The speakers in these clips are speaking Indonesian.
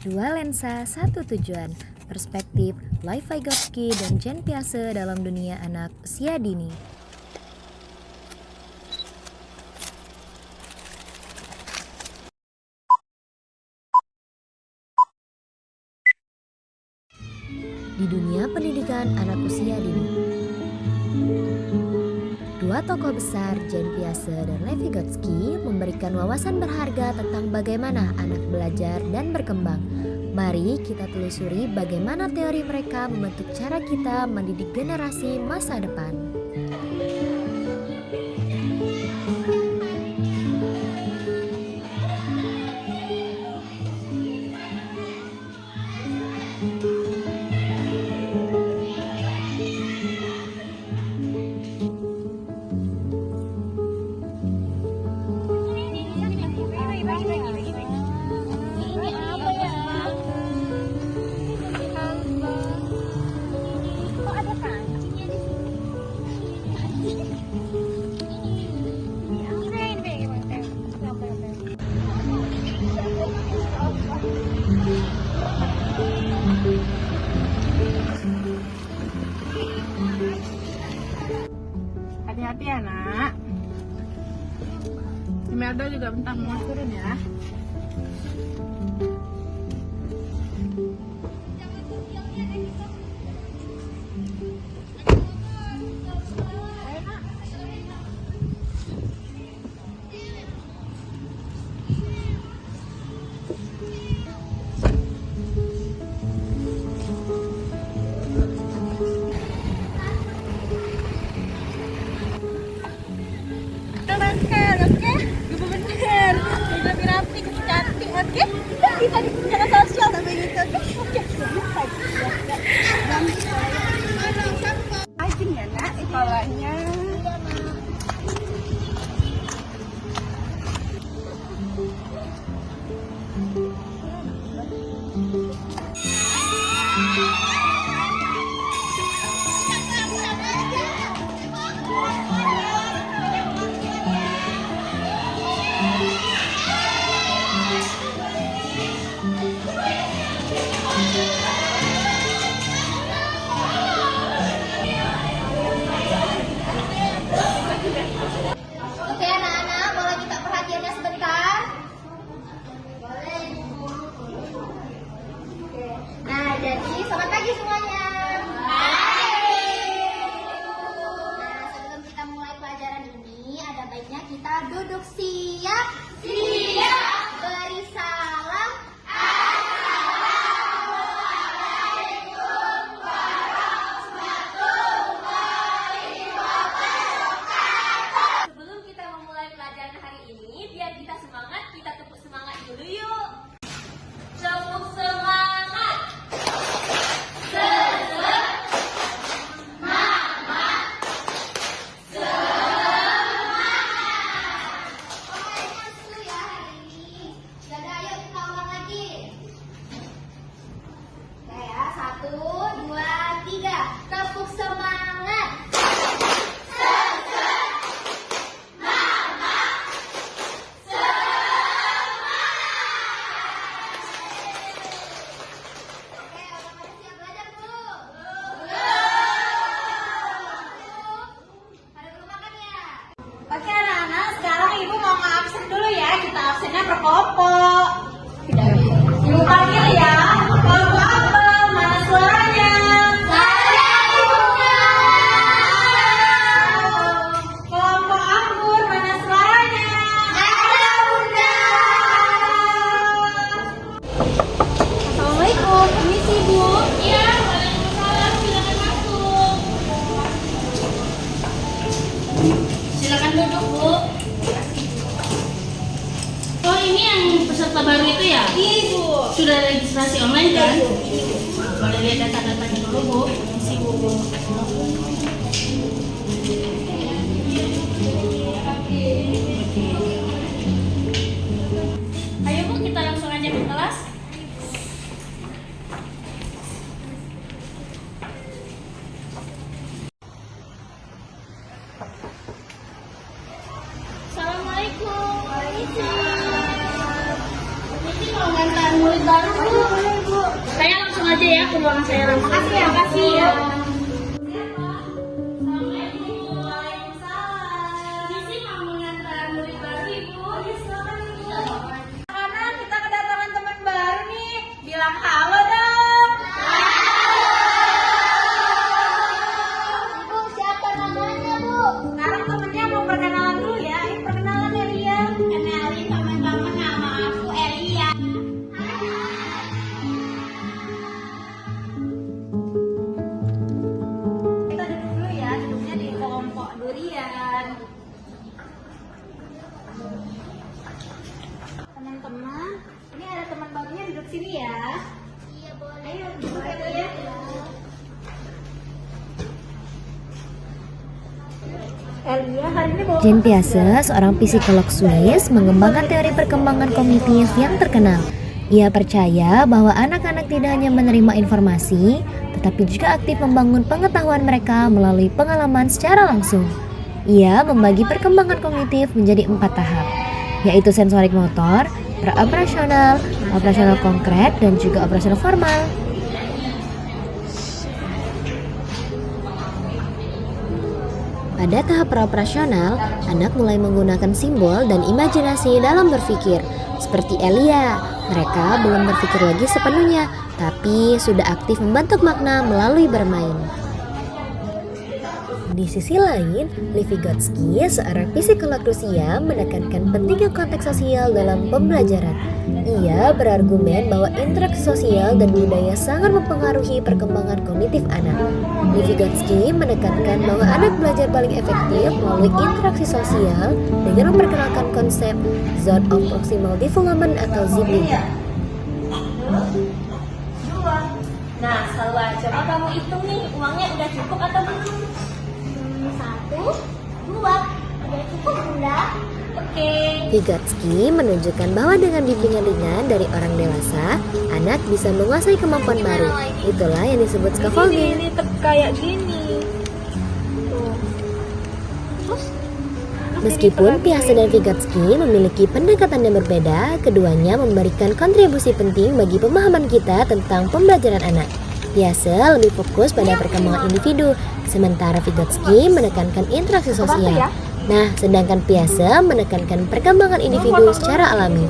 Dua lensa, satu tujuan. Perspektif Lev Vygotsky dan Jen Piaget dalam dunia anak usia dini. Di dunia pendidikan anak usia dini. Dua tokoh besar, Jen Piaget dan Lev Vygotsky, memberikan wawasan berharga tentang bagaimana anak belajar dan berkembang. Mari kita telusuri bagaimana teori mereka membentuk cara kita mendidik generasi masa depan. Hati-hati ya nak. Imelda juga bentar mau turun ya. Kita di secara sosial sampai gitu. Rajin ya nak sekolahnya. Oke anak-anak, boleh minta perhatiannya sebentar? Boleh. Nah, jadi selamat pagi semuanya. Nah, sebelum kita mulai pelajaran ini, ada baiknya kita duduk siap. Beri salam. Sebelum kita memulai pelajaran hari ini, biar kita semangat, kita tepuk semangat dulu yuk. Tepuk semangat. Pokoknya seru ya hari ini. Jadi ayo kita ulang lagi. Oke ya, 1, 2, 3. Tepuk semangat. Oke, udah pada siap belajar belum? Pada belum makan ya? Oke anak-anak, sekarang ibu mau absen dulu ya. Kita absennya per kelompok. Ibu panggil ya. Kelompok apa? Mana suaranya? Saya ibunya. Kelompok anggur, mana suaranya? Ada bunda. Assalamualaikum, permisi Bu. Iya, waalaikumsalam, silakan masuk. Silakan duduk Bu. Oh ini yang peserta baru itu ya? Iya ibu. Sudah registrasi online kan? Boleh lihat data-datanya dulu Bu. Permisi Bu. Ayo Bu, kita langsung aja ke kelas. Assalamualaikum. Waalaikumsalam. Permisi mau mengantar murid baru, Bu. Saya langsung aja ya ke ruangan saya langsung. Makasih ya. Makasih ya. Karena kita kedatangan teman baru nih, bilang halo dong. Ibu, siapa namanya, Bu? Sekarang temennya mau perkenalan dulu ya. Ini perkenalan Elia. Kenalin teman-teman, nama aku Elia. Kita duduk dulu ya, duduknya di kelompok durian. Teman-teman, ini ada teman barunya duduk sini ya. Iya, boleh. Ayo duduk ya. Elia hari ini bawa Jen Piase, seorang psikolog Swiss, mengembangkan teori perkembangan kognitif yang terkenal. Ia percaya bahwa anak-anak tidak hanya menerima informasi, tetapi juga aktif membangun pengetahuan mereka melalui pengalaman secara langsung. Ia membagi perkembangan kognitif menjadi 4 tahap, yaitu sensorik motor, praoperasional, operasional konkret, dan juga operasional formal. Pada tahap praoperasional, anak mulai menggunakan simbol dan imajinasi dalam berpikir. Seperti Elia, mereka belum berpikir lagi sepenuhnya, tapi sudah aktif membentuk makna melalui bermain. Di sisi lain, Lev Vygotsky, seorang psikolog Rusia, menekankan pentingnya konteks sosial dalam pembelajaran. Ia berargumen bahwa interaksi sosial dan budaya sangat mempengaruhi perkembangan kognitif anak. Lev Vygotsky menekankan bahwa anak belajar paling efektif melalui interaksi sosial dengan memperkenalkan konsep Zone of Proximal Development atau ZOP. dua. Nah, Salwa, coba kamu hitung nih, uangnya udah cukup atau belum? 1, 2. Udah cukup, Bunda? Oke. Vygotsky menunjukkan bahwa dengan bimbingan ringan dari orang dewasa, anak bisa menguasai kemampuan baru. Itulah yang disebut scaffolding. Ini kayak gini. Tuh. Terus Meskipun Piase dan Vygotsky memiliki pendekatan yang berbeda, keduanya memberikan kontribusi penting bagi pemahaman kita tentang pembelajaran anak. Piase lebih fokus pada perkembangan individu, sementara Vygotsky menekankan interaksi sosial. Nah, sedangkan Piase menekankan perkembangan individu secara alami.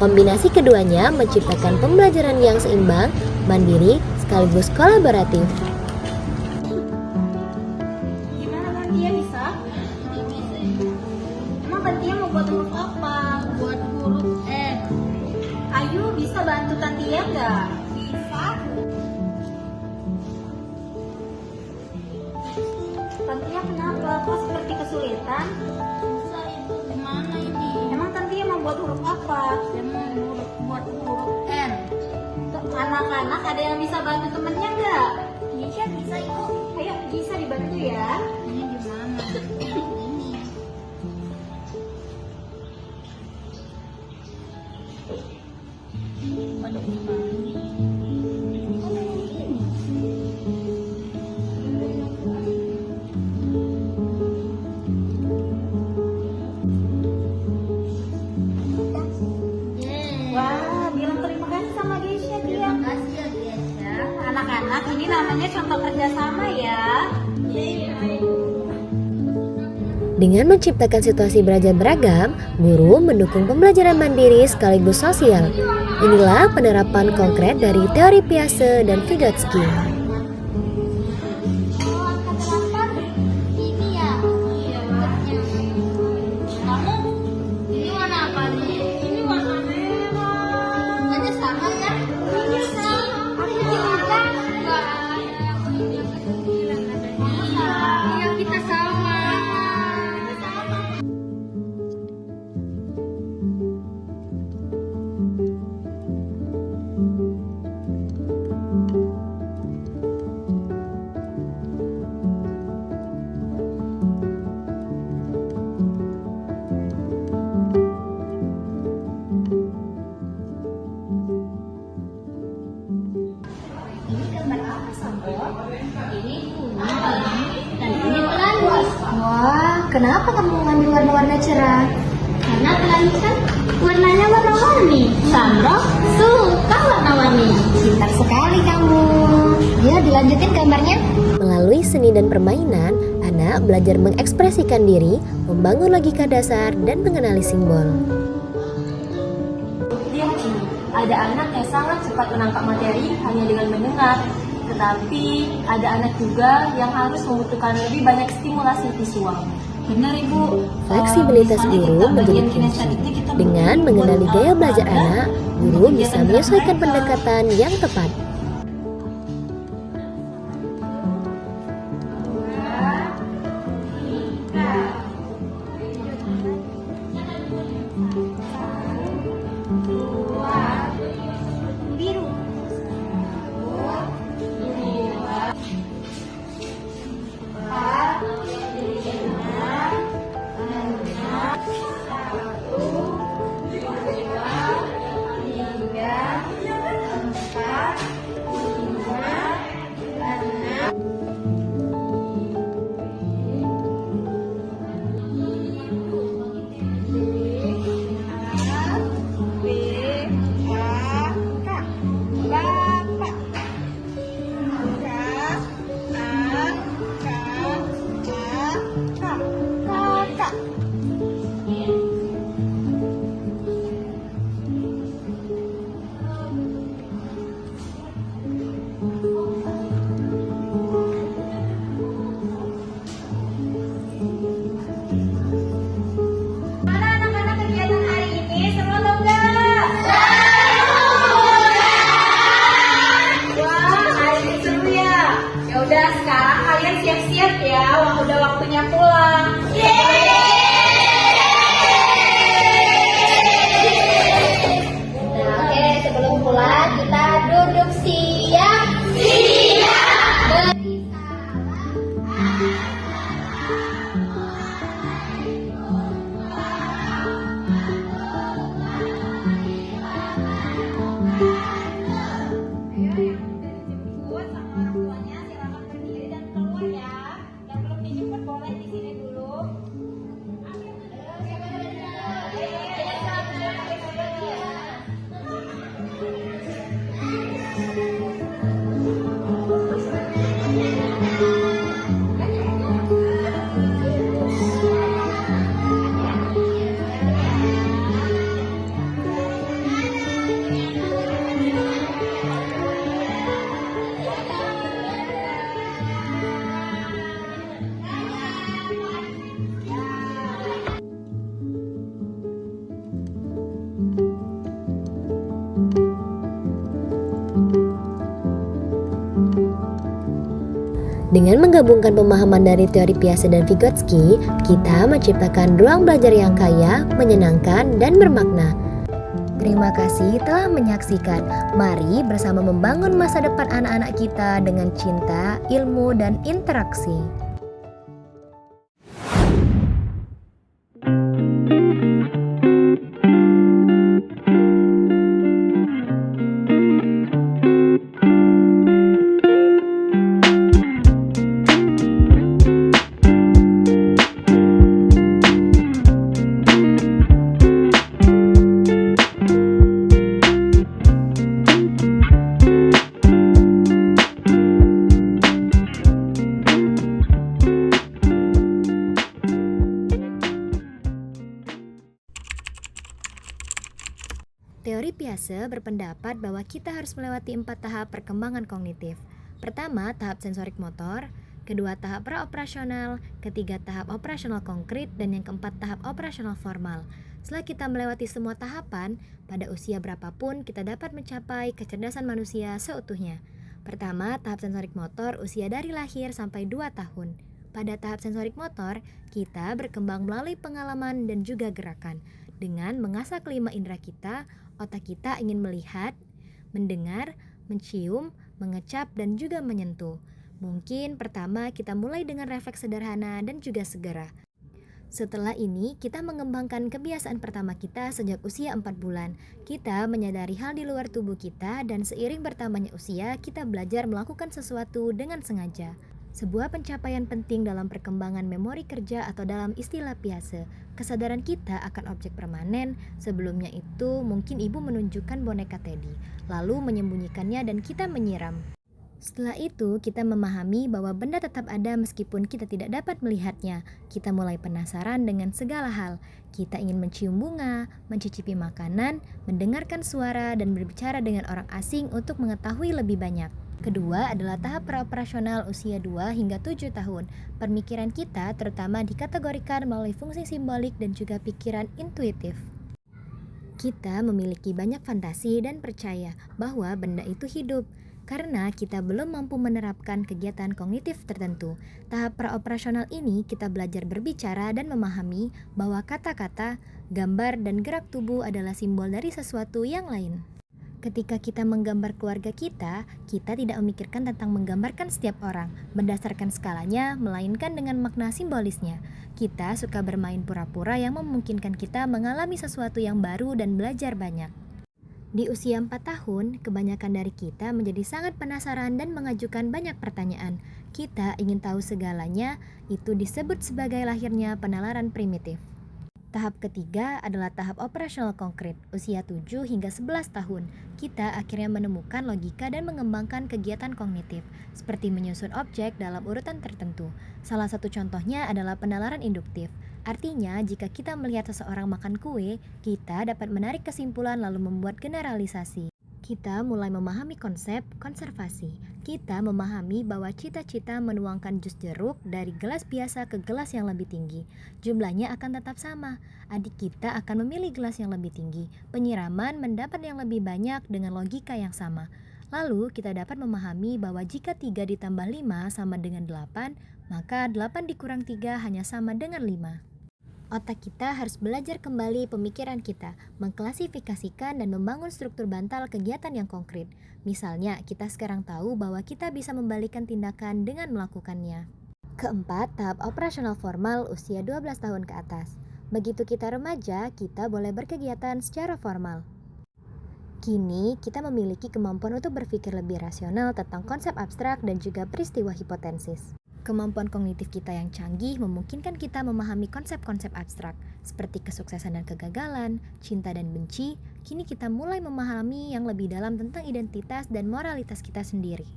Kombinasi keduanya menciptakan pembelajaran yang seimbang, mandiri, sekaligus kolaboratif. Gimana Tantia bisa? Emang Tantia mau buat huruf apa? Buat huruf N. Ayu bisa bantu Tantia nggak? Bisa. Tantia kenapa? Kok seperti kesulitan? Susah itu. Gimana ini? Emang Tantia mau buat huruf apa? Saya mau buat huruf N. Tuh, anak-anak ada yang bisa bantu temennya nggak? Nisha bisa, Ibu. Ayo bisa dibantu ya. Ini gimana? Ini. Waduh, gimana? Wah, bilang terima kasih sama Gesya dia. Terima kasih ya, Gesha. Anak-anak, ini namanya contoh kerjasama ya. Dengan menciptakan situasi belajar beragam, guru mendukung pembelajaran mandiri sekaligus sosial. Inilah penerapan konkret dari teori Piase dan Vygotsky. Oh, angka 8. Ini ya. Iya, buatnya. Kamu ini warna apa nih? Ini warna merah. Aja sama ya? Iya sama. Aku juga. Enggak ada yang ini yang kecil, adanya. Iya, kita sama. Kita sama. Ini gambar apa, Sampo? Ini kuning dan ini pelangi. Wah, kenapa kamu mengambil warna-warna cerah? Karena pelangi kan warnanya warna-warni. Sampo, dan permainan, anak belajar mengekspresikan diri, membangun logika dasar, dan mengenali simbol. Lihat ini, ada anak yang sangat cepat menangkap materi hanya dengan mendengar. Tetapi ada anak juga yang harus membutuhkan lebih banyak stimulasi visual. Benar Ibu. Fleksibilitas guru menjadi kunci. Dengan mengenali gaya belajar anak, guru bisa menyesuaikan pendekatan yang tepat. Mana anak-anak kegiatan hari ini? Seru atau enggak? Wah, hari ini seru ya. Ya udah, sekarang kalian siap-siap ya. Udah waktunya pulang. Nah, oke, sebelum pulang kita duduk siap. Siap. Ayo yang udah dijemput sama orang tuanya silakan berdiri dan keluar ya. Yang belum dijemput boleh di sini dulu. Dengan menggabungkan pemahaman dari teori Piaget dan Vygotsky, kita menciptakan ruang belajar yang kaya, menyenangkan, dan bermakna. Terima kasih telah menyaksikan. Mari bersama membangun masa depan anak-anak kita dengan cinta, ilmu, dan interaksi. Teori Piaget berpendapat bahwa kita harus melewati 4 tahap perkembangan kognitif. Pertama, tahap sensorik motor, kedua tahap praoperasional, ketiga tahap operasional konkret, dan yang keempat tahap operasional formal. Setelah kita melewati semua tahapan, pada usia berapapun kita dapat mencapai kecerdasan manusia seutuhnya. Pertama, tahap sensorik motor usia dari lahir sampai 2 tahun. Pada tahap sensorik motor, kita berkembang melalui pengalaman dan juga gerakan. Dengan mengasah kelima indera kita, otak kita ingin melihat, mendengar, mencium, mengecap, dan juga menyentuh. Mungkin pertama kita mulai dengan refleks sederhana dan juga segera. Setelah ini, kita mengembangkan kebiasaan pertama kita sejak usia 4 bulan. Kita menyadari hal di luar tubuh kita dan seiring bertambahnya usia, kita belajar melakukan sesuatu dengan sengaja. Sebuah pencapaian penting dalam perkembangan memori kerja atau dalam istilah Piaget, kesadaran kita akan objek permanen. Sebelumnya itu mungkin ibu menunjukkan boneka Teddy, lalu menyembunyikannya dan kita menyiram. Setelah itu, kita memahami bahwa benda tetap ada meskipun kita tidak dapat melihatnya. Kita mulai penasaran dengan segala hal. Kita ingin mencium bunga, mencicipi makanan, mendengarkan suara, dan berbicara dengan orang asing untuk mengetahui lebih banyak. Kedua adalah tahap praoperasional usia 2 hingga 7 tahun. Pemikiran kita terutama dikategorikan melalui fungsi simbolik dan juga pikiran intuitif. Kita memiliki banyak fantasi dan percaya bahwa benda itu hidup. Karena kita belum mampu menerapkan kegiatan kognitif tertentu, tahap praoperasional ini kita belajar berbicara dan memahami bahwa kata-kata, gambar, dan gerak tubuh adalah simbol dari sesuatu yang lain. Ketika kita menggambar keluarga kita tidak memikirkan tentang menggambarkan setiap orang berdasarkan skalanya, melainkan dengan makna simbolisnya. Kita suka bermain pura-pura yang memungkinkan kita mengalami sesuatu yang baru dan belajar banyak. Di usia 4 tahun, kebanyakan dari kita menjadi sangat penasaran dan mengajukan banyak pertanyaan. Kita ingin tahu segalanya, itu disebut sebagai lahirnya penalaran primitif. Tahap ketiga adalah tahap operasional konkret, usia 7 hingga 11 tahun. Kita akhirnya menemukan logika dan mengembangkan kegiatan kognitif, seperti menyusun objek dalam urutan tertentu. Salah satu contohnya adalah penalaran induktif. Artinya, jika kita melihat seseorang makan kue, kita dapat menarik kesimpulan lalu membuat generalisasi. Kita mulai memahami konsep konservasi. Kita memahami bahwa cita-cita menuangkan jus jeruk dari gelas biasa ke gelas yang lebih tinggi. Jumlahnya akan tetap sama. Adik kita akan memilih gelas yang lebih tinggi. Penyiraman mendapat yang lebih banyak dengan logika yang sama. Lalu kita dapat memahami bahwa jika 3 ditambah 5 sama dengan 8, maka 8 dikurang 3 hanya sama dengan 5. Otak kita harus belajar kembali pemikiran kita, mengklasifikasikan dan membangun struktur bantal kegiatan yang konkret. Misalnya, kita sekarang tahu bahwa kita bisa membalikkan tindakan dengan melakukannya. Keempat, tahap operasional formal usia 12 tahun ke atas. Begitu kita remaja, kita boleh berkegiatan secara formal. Kini, kita memiliki kemampuan untuk berpikir lebih rasional tentang konsep abstrak dan juga peristiwa hipotensis. Kemampuan kognitif kita yang canggih memungkinkan kita memahami konsep-konsep abstrak seperti kesuksesan dan kegagalan, cinta dan benci. Kini kita mulai memahami yang lebih dalam tentang identitas dan moralitas kita sendiri.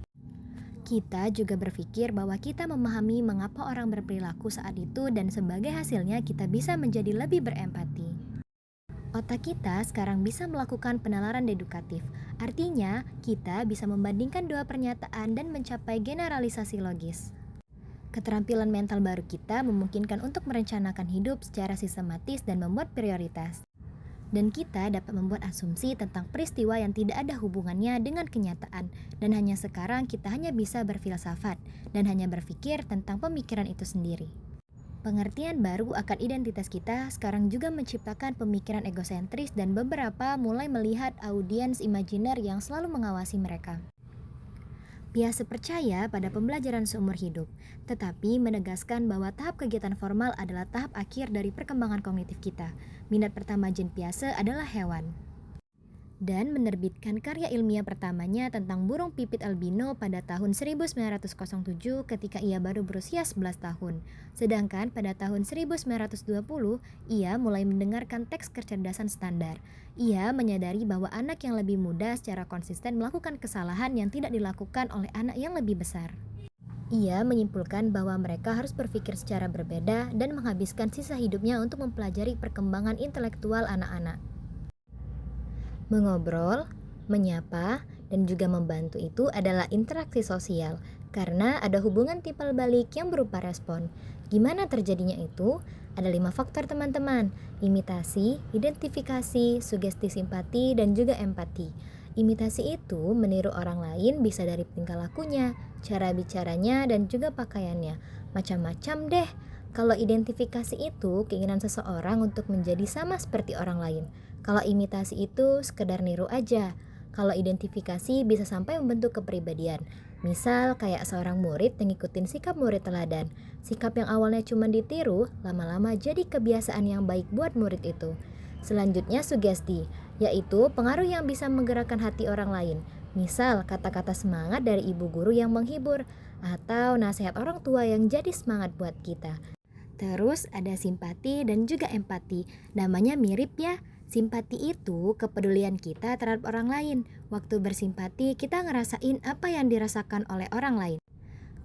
Kita juga berpikir bahwa kita memahami mengapa orang berperilaku saat itu dan sebagai hasilnya kita bisa menjadi lebih berempati. Otak kita sekarang bisa melakukan penalaran dedukatif. Artinya, kita bisa membandingkan dua pernyataan dan mencapai generalisasi logis. Keterampilan mental baru kita memungkinkan untuk merencanakan hidup secara sistematis dan membuat prioritas. Dan kita dapat membuat asumsi tentang peristiwa yang tidak ada hubungannya dengan kenyataan. Dan hanya sekarang kita hanya bisa berfilsafat dan hanya berpikir tentang pemikiran itu sendiri. Pengertian baru akan identitas kita sekarang juga menciptakan pemikiran egosentris dan beberapa mulai melihat audiens imajiner yang selalu mengawasi mereka. Biasa percaya pada pembelajaran seumur hidup, tetapi menegaskan bahwa tahap kegiatan formal adalah tahap akhir dari perkembangan kognitif kita. Minat pertama Jean Piaget adalah hewan. Dan menerbitkan karya ilmiah pertamanya tentang burung pipit albino pada tahun 1907 ketika ia baru berusia 11 tahun. Sedangkan pada tahun 1920, ia mulai mendengarkan teks kecerdasan standar. Ia menyadari bahwa anak yang lebih muda secara konsisten melakukan kesalahan yang tidak dilakukan oleh anak yang lebih besar. Ia menyimpulkan bahwa mereka harus berpikir secara berbeda dan menghabiskan sisa hidupnya untuk mempelajari perkembangan intelektual anak-anak. Mengobrol, menyapa, dan juga membantu itu adalah interaksi sosial karena ada hubungan timbal balik yang berupa respon. Gimana terjadinya itu? Ada 5 faktor teman-teman: imitasi, identifikasi, sugesti simpati, dan juga empati. Imitasi itu meniru orang lain bisa dari tingkah lakunya, cara bicaranya, dan juga pakaiannya. Macam-macam deh. Kalau identifikasi itu keinginan seseorang untuk menjadi sama seperti orang lain. Kalau imitasi itu sekedar niru aja. Kalau identifikasi bisa sampai membentuk kepribadian. Misal kayak seorang murid yang ngikutin sikap murid teladan. Sikap yang awalnya cuma ditiru, lama-lama jadi kebiasaan yang baik buat murid itu. Selanjutnya sugesti, yaitu pengaruh yang bisa menggerakkan hati orang lain. Misal kata-kata semangat dari ibu guru yang menghibur, atau nasihat orang tua yang jadi semangat buat kita. Terus ada simpati dan juga empati. Namanya mirip ya. Simpati itu kepedulian kita terhadap orang lain. Waktu bersimpati, kita ngerasain apa yang dirasakan oleh orang lain.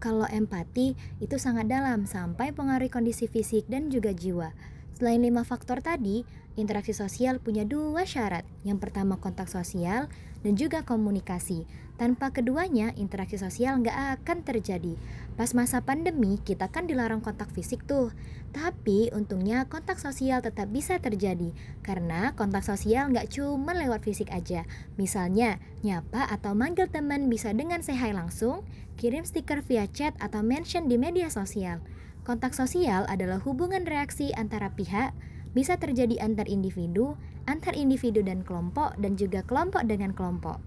Kalau empati, itu sangat dalam sampai pengaruhi kondisi fisik dan juga jiwa. Selain 5 faktor tadi, interaksi sosial punya 2 syarat. Yang pertama kontak sosial dan juga komunikasi. Tanpa keduanya, interaksi sosial nggak akan terjadi. Pas masa pandemi, kita kan dilarang kontak fisik tuh. Tapi untungnya kontak sosial tetap bisa terjadi. Karena kontak sosial nggak cuma lewat fisik aja. Misalnya, nyapa atau manggil teman bisa dengan say hi langsung, kirim stiker via chat atau mention di media sosial. Kontak sosial adalah hubungan reaksi antara pihak, bisa terjadi antar individu dan kelompok, dan juga kelompok dengan kelompok.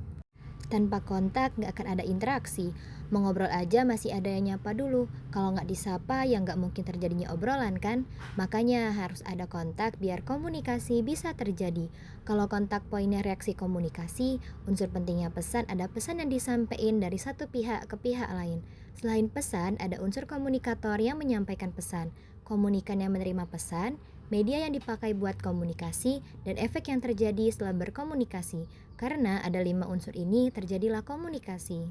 Tanpa kontak nggak akan ada interaksi. Mau ngobrol aja masih ada yang nyapa dulu. Kalau nggak disapa ya nggak mungkin terjadinya obrolan kan. Makanya harus ada kontak biar komunikasi bisa terjadi. Kalau kontak poinnya reaksi komunikasi, unsur pentingnya pesan ada pesan yang disampaikan dari satu pihak ke pihak lain. Selain pesan, ada unsur komunikator yang menyampaikan pesan, komunikan yang menerima pesan, media yang dipakai buat komunikasi, dan efek yang terjadi setelah berkomunikasi. Karena ada 5 unsur ini, terjadilah komunikasi.